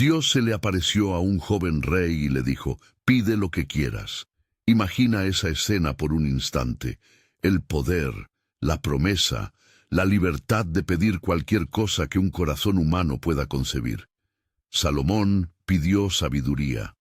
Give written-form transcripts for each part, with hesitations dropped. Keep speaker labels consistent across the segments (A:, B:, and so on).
A: Dios se le apareció a un joven rey y le dijo: pide lo que quieras. Imagina esa escena por un instante. El poder, la promesa, la libertad de pedir cualquier cosa que un corazón humano pueda concebir. Salomón pidió sabiduría.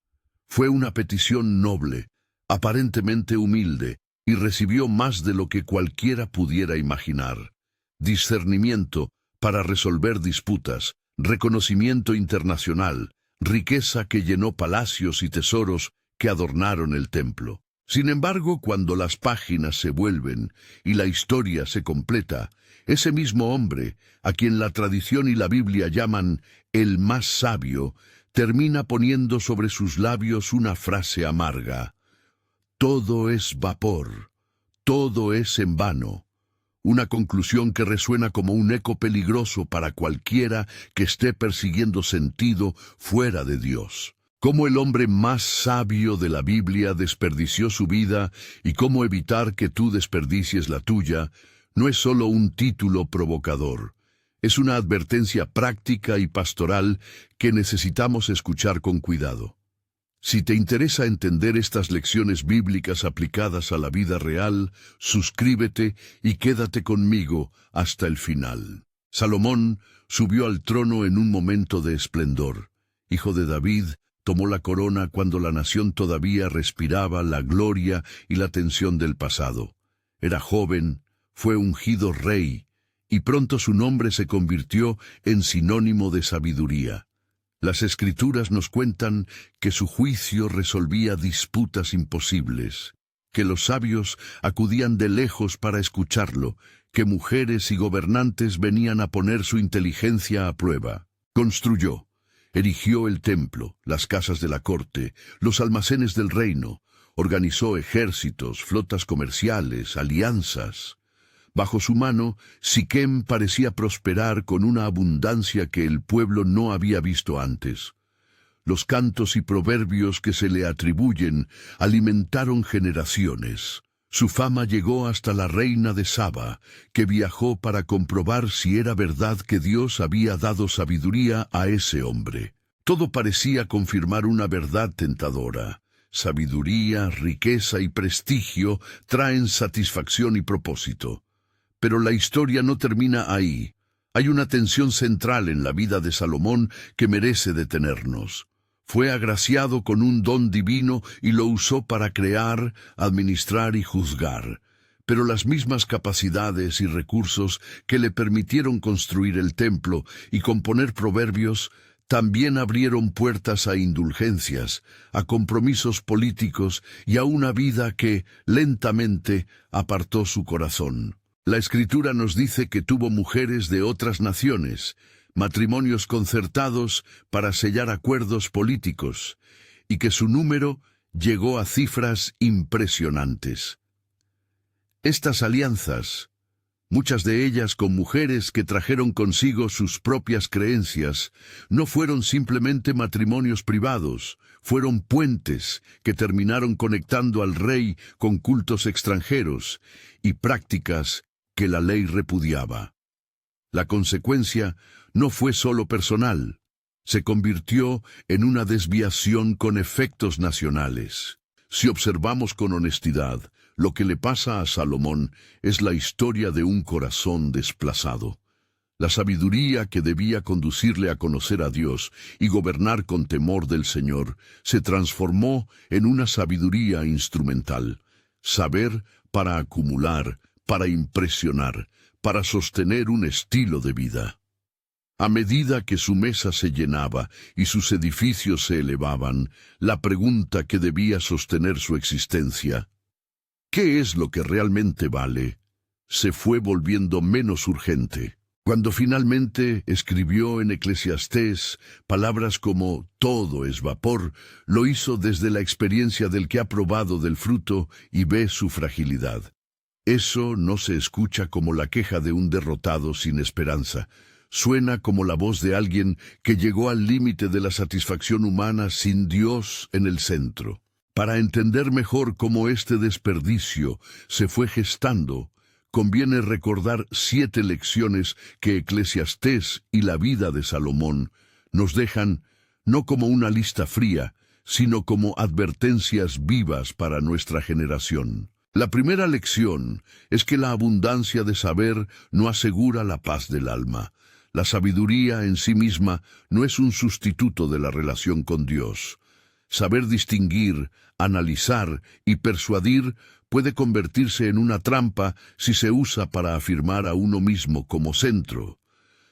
A: Fue una petición noble, aparentemente humilde, y recibió más de lo que cualquiera pudiera imaginar. Discernimiento para resolver disputas, reconocimiento internacional, riqueza que llenó palacios y tesoros que adornaron el templo. Sin embargo, cuando las páginas se vuelven y la historia se completa, ese mismo hombre, a quien la tradición y la Biblia llaman el más sabio, termina poniendo sobre sus labios una frase amarga: todo es vapor, todo es en vano. Una conclusión que resuena como un eco peligroso para cualquiera que esté persiguiendo sentido fuera de Dios. Cómo el hombre más sabio de la Biblia desperdició su vida y cómo evitar que tú desperdicies la tuya no es solo un título provocador. Es una advertencia práctica y pastoral que necesitamos escuchar con cuidado. Si te interesa entender estas lecciones bíblicas aplicadas a la vida real, suscríbete y quédate conmigo hasta el final. Salomón subió al trono en un momento de esplendor. Hijo de David, tomó la corona cuando la nación todavía respiraba la gloria y la tensión del pasado. Era joven, fue ungido rey, y pronto su nombre se convirtió en sinónimo de sabiduría. Las Escrituras nos cuentan que su juicio resolvía disputas imposibles, que los sabios acudían de lejos para escucharlo, que mujeres y gobernantes venían a poner su inteligencia a prueba. Construyó, erigió el templo, las casas de la corte, los almacenes del reino, organizó ejércitos, flotas comerciales, alianzas. Bajo su mano, Siquem parecía prosperar con una abundancia que el pueblo no había visto antes. Los cantos y proverbios que se le atribuyen alimentaron generaciones. Su fama llegó hasta la reina de Saba, que viajó para comprobar si era verdad que Dios había dado sabiduría a ese hombre. Todo parecía confirmar una verdad tentadora. Sabiduría, riqueza y prestigio traen satisfacción y propósito. Pero la historia no termina ahí. Hay una tensión central en la vida de Salomón que merece detenernos. Fue agraciado con un don divino y lo usó para crear, administrar y juzgar. Pero las mismas capacidades y recursos que le permitieron construir el templo y componer proverbios también abrieron puertas a indulgencias, a compromisos políticos y a una vida que, lentamente, apartó su corazón. La Escritura nos dice que tuvo mujeres de otras naciones, matrimonios concertados para sellar acuerdos políticos, y que su número llegó a cifras impresionantes. Estas alianzas, muchas de ellas con mujeres que trajeron consigo sus propias creencias, no fueron simplemente matrimonios privados, fueron puentes que terminaron conectando al rey con cultos extranjeros y prácticas que la ley repudiaba. La consecuencia no fue solo personal, se convirtió en una desviación con efectos nacionales. Si observamos con honestidad, lo que le pasa a Salomón es la historia de un corazón desplazado. La sabiduría que debía conducirle a conocer a Dios y gobernar con temor del Señor se transformó en una sabiduría instrumental. Saber para acumular, para impresionar, para sostener un estilo de vida. A medida que su mesa se llenaba y sus edificios se elevaban, la pregunta que debía sostener su existencia, ¿qué es lo que realmente vale?, se fue volviendo menos urgente. Cuando finalmente escribió en Eclesiastés palabras como «todo es vapor», lo hizo desde la experiencia del que ha probado del fruto y ve su fragilidad. Eso no se escucha como la queja de un derrotado sin esperanza. Suena como la voz de alguien que llegó al límite de la satisfacción humana sin Dios en el centro. Para entender mejor cómo este desperdicio se fue gestando, conviene recordar 7 lecciones que Eclesiastés y la vida de Salomón nos dejan no como una lista fría, sino como advertencias vivas para nuestra generación. La primera lección es que la abundancia de saber no asegura la paz del alma. La sabiduría en sí misma no es un sustituto de la relación con Dios. Saber distinguir, analizar y persuadir puede convertirse en una trampa si se usa para afirmar a uno mismo como centro.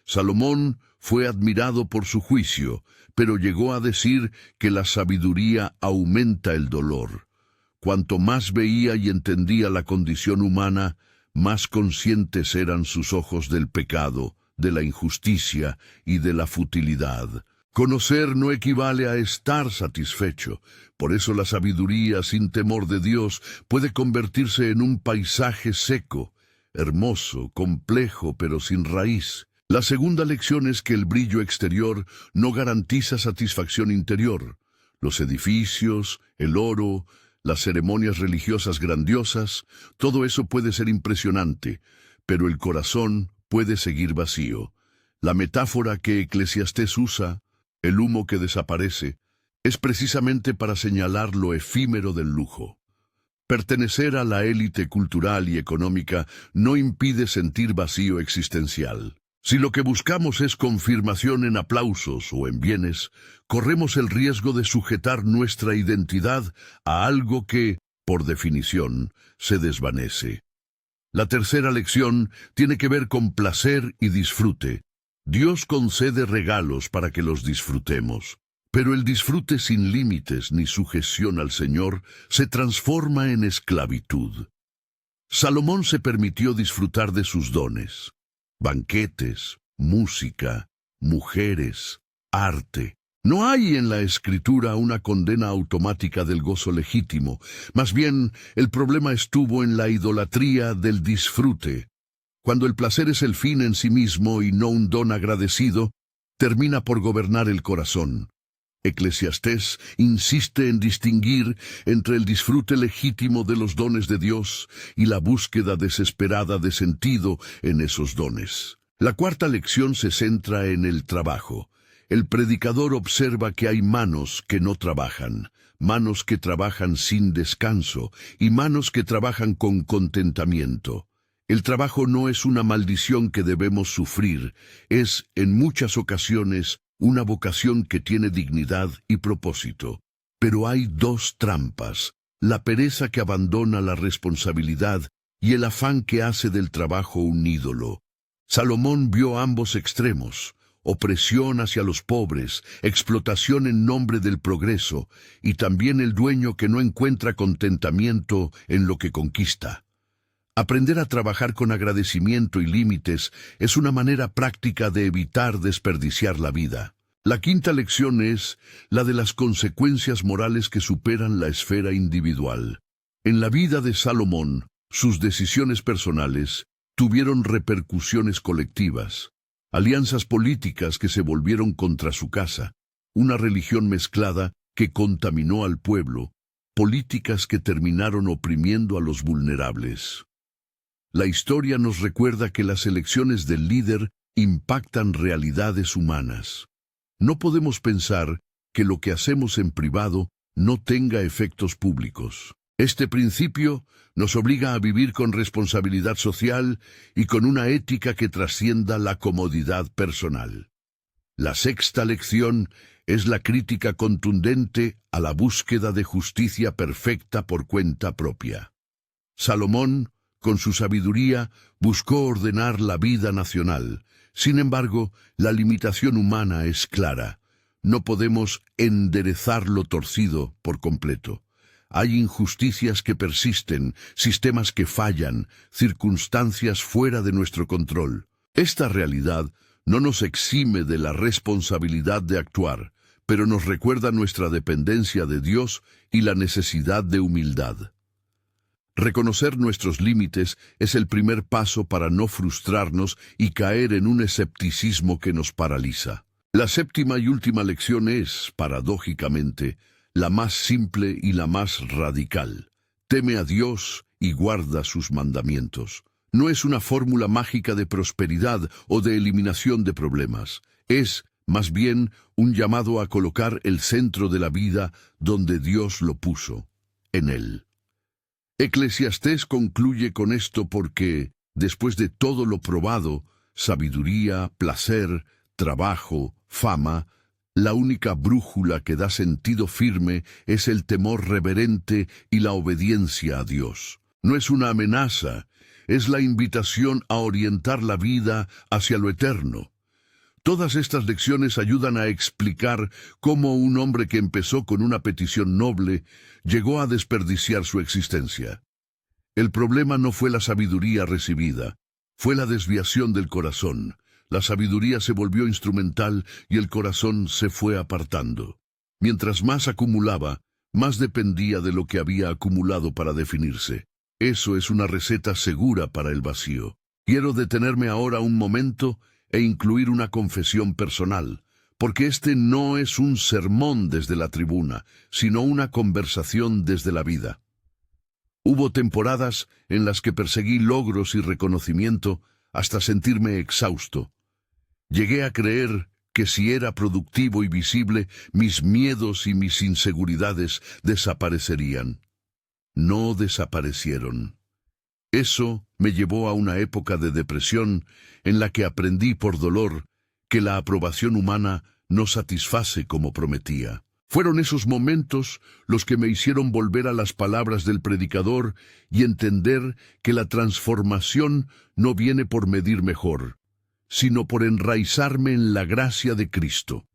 A: Salomón fue admirado por su juicio, pero llegó a decir que la sabiduría aumenta el dolor. Cuanto más veía y entendía la condición humana, más conscientes eran sus ojos del pecado, de la injusticia y de la futilidad. Conocer no equivale a estar satisfecho. Por eso la sabiduría sin temor de Dios puede convertirse en un paisaje seco, hermoso, complejo, pero sin raíz. La segunda lección es que el brillo exterior no garantiza satisfacción interior. Los edificios, el oro, las ceremonias religiosas grandiosas, todo eso puede ser impresionante, pero el corazón puede seguir vacío. La metáfora que Eclesiastés usa, el humo que desaparece, es precisamente para señalar lo efímero del lujo. Pertenecer a la élite cultural y económica no impide sentir vacío existencial. Si lo que buscamos es confirmación en aplausos o en bienes, corremos el riesgo de sujetar nuestra identidad a algo que, por definición, se desvanece. La tercera lección tiene que ver con placer y disfrute. Dios concede regalos para que los disfrutemos, pero el disfrute sin límites ni sujeción al Señor se transforma en esclavitud. Salomón se permitió disfrutar de sus dones. Banquetes, música, mujeres, arte. No hay en la Escritura una condena automática del gozo legítimo. Más bien, el problema estuvo en la idolatría del disfrute. Cuando el placer es el fin en sí mismo y no un don agradecido, termina por gobernar el corazón. Eclesiastés insiste en distinguir entre el disfrute legítimo de los dones de Dios y la búsqueda desesperada de sentido en esos dones. La cuarta lección se centra en el trabajo. El predicador observa que hay manos que no trabajan, manos que trabajan sin descanso y manos que trabajan con contentamiento. El trabajo no es una maldición que debemos sufrir, es, en muchas ocasiones, una vocación que tiene dignidad y propósito. Pero hay dos trampas: la pereza que abandona la responsabilidad y el afán que hace del trabajo un ídolo. Salomón vio ambos extremos: opresión hacia los pobres, explotación en nombre del progreso, y también el dueño que no encuentra contentamiento en lo que conquista. Aprender a trabajar con agradecimiento y límites es una manera práctica de evitar desperdiciar la vida. La quinta lección es la de las consecuencias morales que superan la esfera individual. En la vida de Salomón, sus decisiones personales tuvieron repercusiones colectivas. Alianzas políticas que se volvieron contra su casa, una religión mezclada que contaminó al pueblo, políticas que terminaron oprimiendo a los vulnerables. La historia nos recuerda que las elecciones del líder impactan realidades humanas. No podemos pensar que lo que hacemos en privado no tenga efectos públicos. Este principio nos obliga a vivir con responsabilidad social y con una ética que trascienda la comodidad personal. La sexta lección es la crítica contundente a la búsqueda de justicia perfecta por cuenta propia. Salomón, con su sabiduría, buscó ordenar la vida nacional. Sin embargo, la limitación humana es clara. No podemos enderezar lo torcido por completo. Hay injusticias que persisten, sistemas que fallan, circunstancias fuera de nuestro control. Esta realidad no nos exime de la responsabilidad de actuar, pero nos recuerda nuestra dependencia de Dios y la necesidad de humildad. Reconocer nuestros límites es el primer paso para no frustrarnos y caer en un escepticismo que nos paraliza. La séptima y última lección es, paradójicamente, la más simple y la más radical. Teme a Dios y guarda sus mandamientos. No es una fórmula mágica de prosperidad o de eliminación de problemas. Es más bien un llamado a colocar el centro de la vida donde Dios lo puso, en él. Eclesiastés concluye con esto porque, después de todo lo probado, sabiduría, placer, trabajo, fama, la única brújula que da sentido firme es el temor reverente y la obediencia a Dios. No es una amenaza, es la invitación a orientar la vida hacia lo eterno. Todas estas lecciones ayudan a explicar cómo un hombre que empezó con una petición noble llegó a desperdiciar su existencia. El problema no fue la sabiduría recibida, fue la desviación del corazón. La sabiduría se volvió instrumental y el corazón se fue apartando. Mientras más acumulaba, más dependía de lo que había acumulado para definirse. Eso es una receta segura para el vacío. Quiero detenerme ahora un momento e incluir una confesión personal, porque este no es un sermón desde la tribuna, sino una conversación desde la vida. Hubo temporadas en las que perseguí logros y reconocimiento hasta sentirme exhausto. Llegué a creer que si era productivo y visible, mis miedos y mis inseguridades desaparecerían. No desaparecieron. Eso me llevó a una época de depresión en la que aprendí por dolor que la aprobación humana no satisface como prometía. Fueron esos momentos los que me hicieron volver a las palabras del predicador y entender que la transformación no viene por medir mejor, sino por enraizarme en la gracia de Cristo.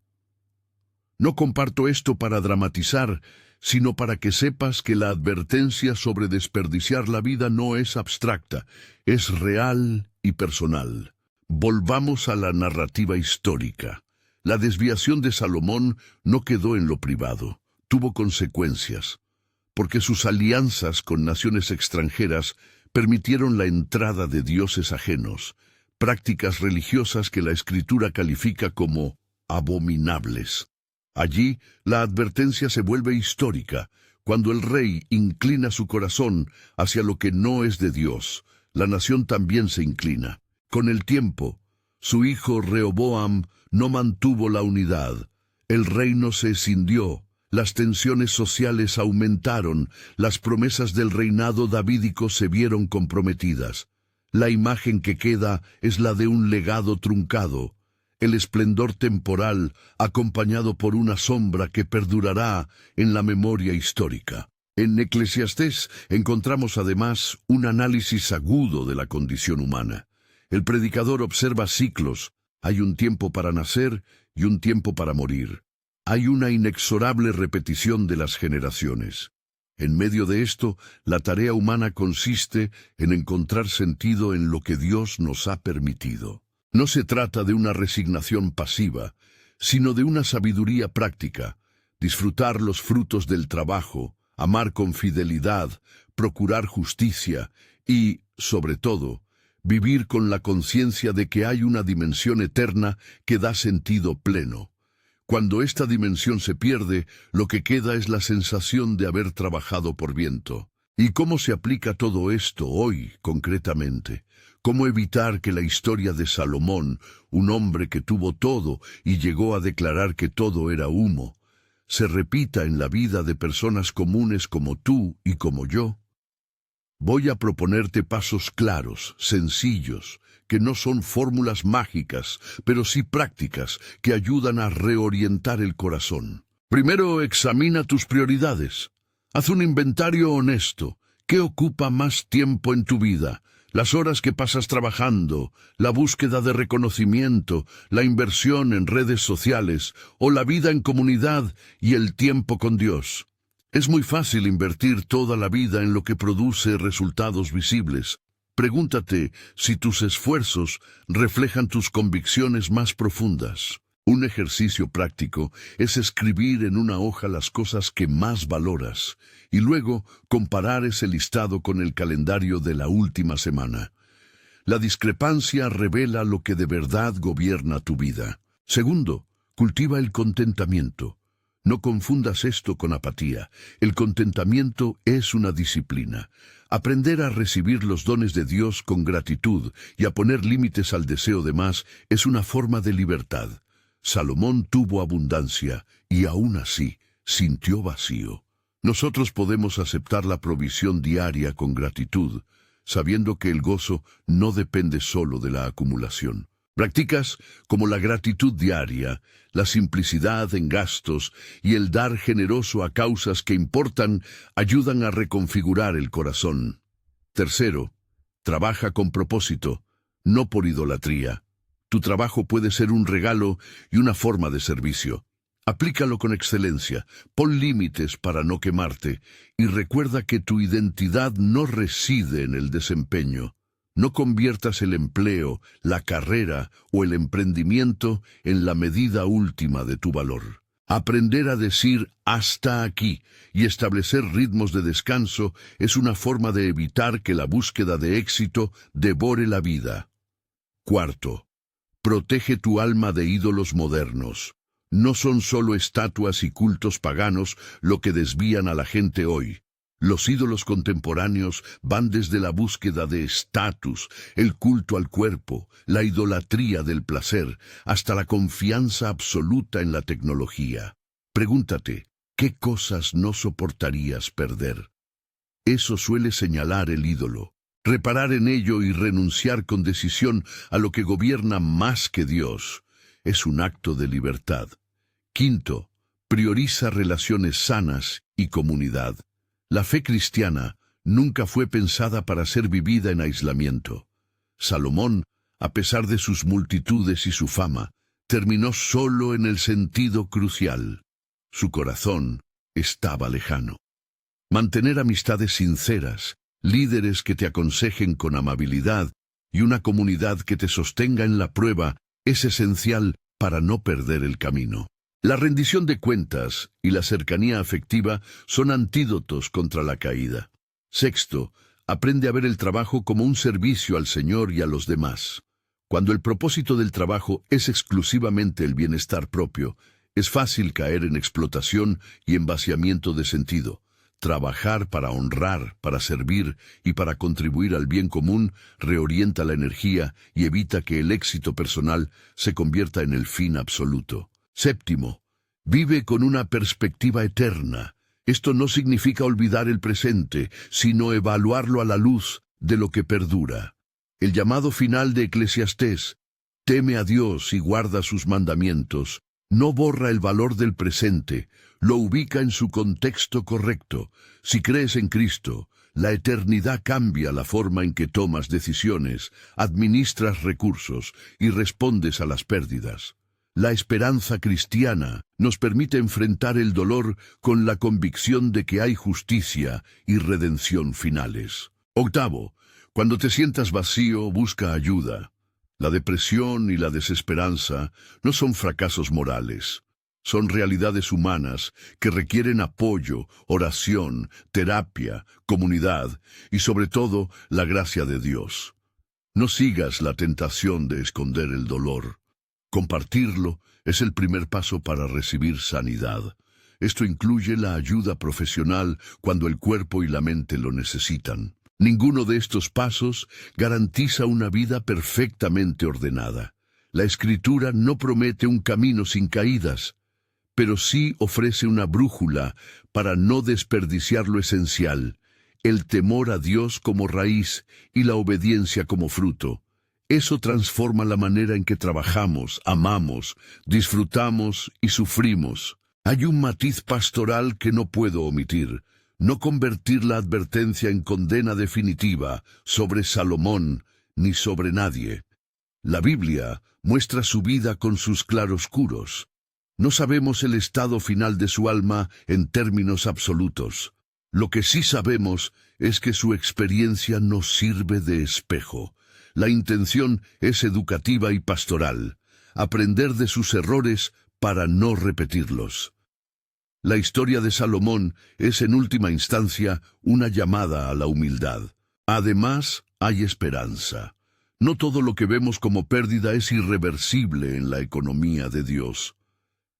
A: No comparto esto para dramatizar, sino para que sepas que la advertencia sobre desperdiciar la vida no es abstracta, es real y personal. Volvamos a la narrativa histórica. La desviación de Salomón no quedó en lo privado, tuvo consecuencias, porque sus alianzas con naciones extranjeras permitieron la entrada de dioses ajenos, prácticas religiosas que la Escritura califica como abominables. Allí, la advertencia se vuelve histórica. Cuando el rey inclina su corazón hacia lo que no es de Dios, la nación también se inclina. Con el tiempo, su hijo Rehoboam no mantuvo la unidad. El reino se escindió, las tensiones sociales aumentaron, las promesas del reinado davídico se vieron comprometidas. La imagen que queda es la de un legado truncado, el esplendor temporal acompañado por una sombra que perdurará en la memoria histórica. En Eclesiastés encontramos además un análisis agudo de la condición humana. El predicador observa ciclos. Hay un tiempo para nacer y un tiempo para morir. Hay una inexorable repetición de las generaciones. En medio de esto, la tarea humana consiste en encontrar sentido en lo que Dios nos ha permitido. No se trata de una resignación pasiva, sino de una sabiduría práctica, disfrutar los frutos del trabajo, amar con fidelidad, procurar justicia y, sobre todo, vivir con la conciencia de que hay una dimensión eterna que da sentido pleno. Cuando esta dimensión se pierde, lo que queda es la sensación de haber trabajado por viento. ¿Y cómo se aplica todo esto hoy, concretamente? ¿Cómo evitar que la historia de Salomón, un hombre que tuvo todo y llegó a declarar que todo era humo, se repita en la vida de personas comunes como tú y como yo? Voy a proponerte pasos claros, sencillos, que no son fórmulas mágicas, pero sí prácticas, que ayudan a reorientar el corazón. Primero, examina tus prioridades. Haz un inventario honesto. ¿Qué ocupa más tiempo en tu vida? Las horas que pasas trabajando, la búsqueda de reconocimiento, la inversión en redes sociales, o la vida en comunidad y el tiempo con Dios. Es muy fácil invertir toda la vida en lo que produce resultados visibles. Pregúntate si tus esfuerzos reflejan tus convicciones más profundas. Un ejercicio práctico es escribir en una hoja las cosas que más valoras y luego comparar ese listado con el calendario de la última semana. La discrepancia revela lo que de verdad gobierna tu vida. Segundo, cultiva el contentamiento. No confundas esto con apatía. El contentamiento es una disciplina. Aprender a recibir los dones de Dios con gratitud y a poner límites al deseo de más es una forma de libertad. Salomón tuvo abundancia y aún así sintió vacío. Nosotros podemos aceptar la provisión diaria con gratitud, sabiendo que el gozo no depende solo de la acumulación. Practicas como la gratitud diaria, la simplicidad en gastos y el dar generoso a causas que importan ayudan a reconfigurar el corazón. Tercero, trabaja con propósito, no por idolatría. Tu trabajo puede ser un regalo y una forma de servicio. Aplícalo con excelencia, pon límites para no quemarte y recuerda que tu identidad no reside en el desempeño. No conviertas el empleo, la carrera o el emprendimiento en la medida última de tu valor. Aprender a decir hasta aquí y establecer ritmos de descanso es una forma de evitar que la búsqueda de éxito devore la vida. Cuarto, protege tu alma de ídolos modernos. No son solo estatuas y cultos paganos lo que desvían a la gente hoy. Los ídolos contemporáneos van desde la búsqueda de estatus, el culto al cuerpo, la idolatría del placer, hasta la confianza absoluta en la tecnología. Pregúntate, ¿qué cosas no soportarías perder? Eso suele señalar el ídolo. Reparar en ello y renunciar con decisión a lo que gobierna más que Dios es un acto de libertad. Quinto, prioriza relaciones sanas y comunidad. La fe cristiana nunca fue pensada para ser vivida en aislamiento. Salomón, a pesar de sus multitudes y su fama, terminó solo en el sentido crucial. Su corazón estaba lejano. Mantener amistades sinceras, líderes que te aconsejen con amabilidad y una comunidad que te sostenga en la prueba es esencial para no perder el camino. La rendición de cuentas y la cercanía afectiva son antídotos contra la caída. Sexto, aprende a ver el trabajo como un servicio al Señor y a los demás. Cuando el propósito del trabajo es exclusivamente el bienestar propio, es fácil caer en explotación y en vaciamiento de sentido. Trabajar para honrar, para servir y para contribuir al bien común reorienta la energía y evita que el éxito personal se convierta en el fin absoluto. Séptimo, vive con una perspectiva eterna. Esto no significa olvidar el presente, sino evaluarlo a la luz de lo que perdura. El llamado final de Eclesiastés, teme a Dios y guarda sus mandamientos, no borra el valor del presente, lo ubica en su contexto correcto. Si crees en Cristo, la eternidad cambia la forma en que tomas decisiones, administras recursos y respondes a las pérdidas. La esperanza cristiana nos permite enfrentar el dolor con la convicción de que hay justicia y redención finales. Octavo, cuando te sientas vacío, busca ayuda. La depresión y la desesperanza no son fracasos morales. Son realidades humanas que requieren apoyo, oración, terapia, comunidad y sobre todo la gracia de Dios. No sigas la tentación de esconder el dolor. Compartirlo es el primer paso para recibir sanidad. Esto incluye la ayuda profesional cuando el cuerpo y la mente lo necesitan. Ninguno de estos pasos garantiza una vida perfectamente ordenada. La Escritura no promete un camino sin caídas, pero sí ofrece una brújula para no desperdiciar lo esencial, el temor a Dios como raíz y la obediencia como fruto. Eso transforma la manera en que trabajamos, amamos, disfrutamos y sufrimos. Hay un matiz pastoral que no puedo omitir. No convertir la advertencia en condena definitiva sobre Salomón ni sobre nadie. La Biblia muestra su vida con sus claroscuros. No sabemos el estado final de su alma en términos absolutos. Lo que sí sabemos es que su experiencia nos sirve de espejo. La intención es educativa y pastoral, aprender de sus errores para no repetirlos. La historia de Salomón es en última instancia una llamada a la humildad. Además, hay esperanza. No todo lo que vemos como pérdida es irreversible en la economía de Dios.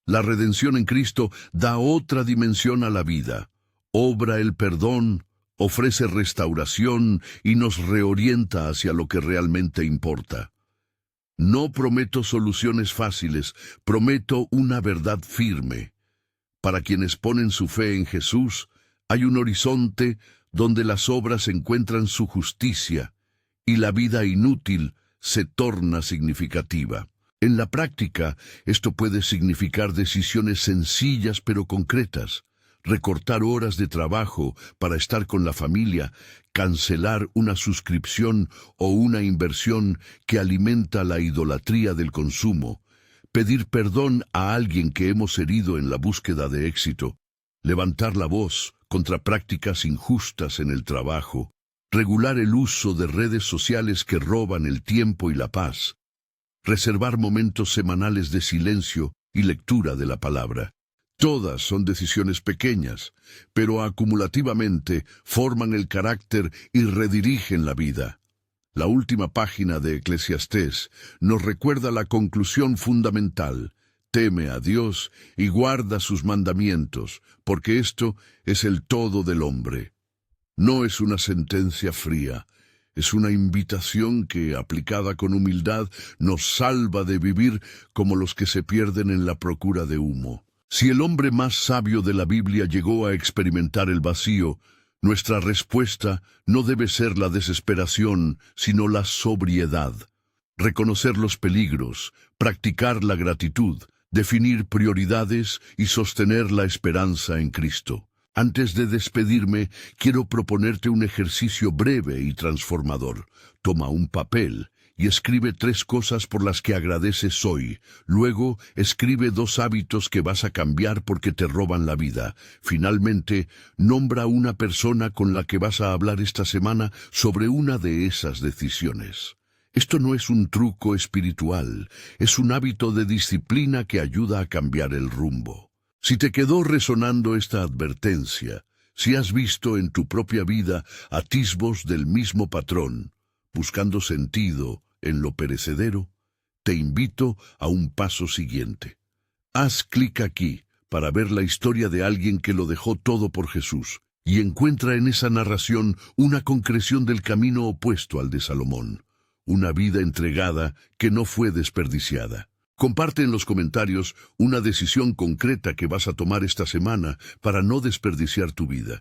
A: La redención en Cristo da otra dimensión a la vida. Obra el perdón, ofrece restauración y nos reorienta hacia lo que realmente importa. No prometo soluciones fáciles, prometo una verdad firme. Para quienes ponen su fe en Jesús, hay un horizonte donde las obras encuentran su justicia y la vida inútil se torna significativa. En la práctica, esto puede significar decisiones sencillas pero concretas. Recortar horas de trabajo para estar con la familia, cancelar una suscripción o una inversión que alimenta la idolatría del consumo, pedir perdón a alguien que hemos herido en la búsqueda de éxito, levantar la voz contra prácticas injustas en el trabajo, regular el uso de redes sociales que roban el tiempo y la paz, reservar momentos semanales de silencio y lectura de la palabra. Todas son decisiones pequeñas, pero acumulativamente forman el carácter y redirigen la vida. La última página de Eclesiastés nos recuerda la conclusión fundamental: teme a Dios y guarda sus mandamientos, porque esto es el todo del hombre. No es una sentencia fría, es una invitación que, aplicada con humildad, nos salva de vivir como los que se pierden en la procura de humo. Si el hombre más sabio de la Biblia llegó a experimentar el vacío, nuestra respuesta no debe ser la desesperación, sino la sobriedad. Reconocer los peligros, practicar la gratitud, definir prioridades y sostener la esperanza en Cristo. Antes de despedirme, quiero proponerte un ejercicio breve y transformador. Toma un papel y escribe 3 cosas por las que agradeces hoy. Luego, escribe 2 hábitos que vas a cambiar porque te roban la vida. Finalmente, nombra una persona con la que vas a hablar esta semana sobre una de esas decisiones. Esto no es un truco espiritual, es un hábito de disciplina que ayuda a cambiar el rumbo. Si te quedó resonando esta advertencia, si has visto en tu propia vida atisbos del mismo patrón, buscando sentido en lo perecedero, te invito a un paso siguiente. Haz clic aquí para ver la historia de alguien que lo dejó todo por Jesús y encuentra en esa narración una concreción del camino opuesto al de Salomón, una vida entregada que no fue desperdiciada. Comparte en los comentarios una decisión concreta que vas a tomar esta semana para no desperdiciar tu vida.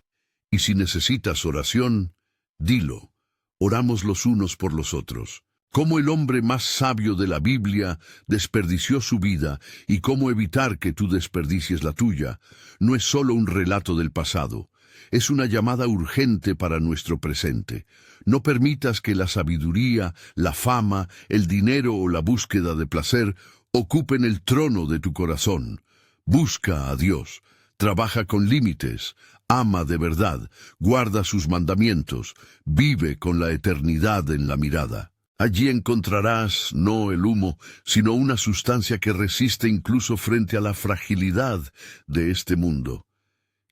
A: Y si necesitas oración, dilo. Oramos los unos por los otros. Cómo el hombre más sabio de la Biblia desperdició su vida y cómo evitar que tú desperdicies la tuya, no es solo un relato del pasado, es una llamada urgente para nuestro presente. No permitas que la sabiduría, la fama, el dinero o la búsqueda de placer ocupen el trono de tu corazón. Busca a Dios, trabaja con límites, ama de verdad, guarda sus mandamientos, vive con la eternidad en la mirada. Allí encontrarás no el humo, sino una sustancia que resiste incluso frente a la fragilidad de este mundo.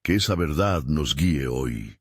A: Que esa verdad nos guíe hoy.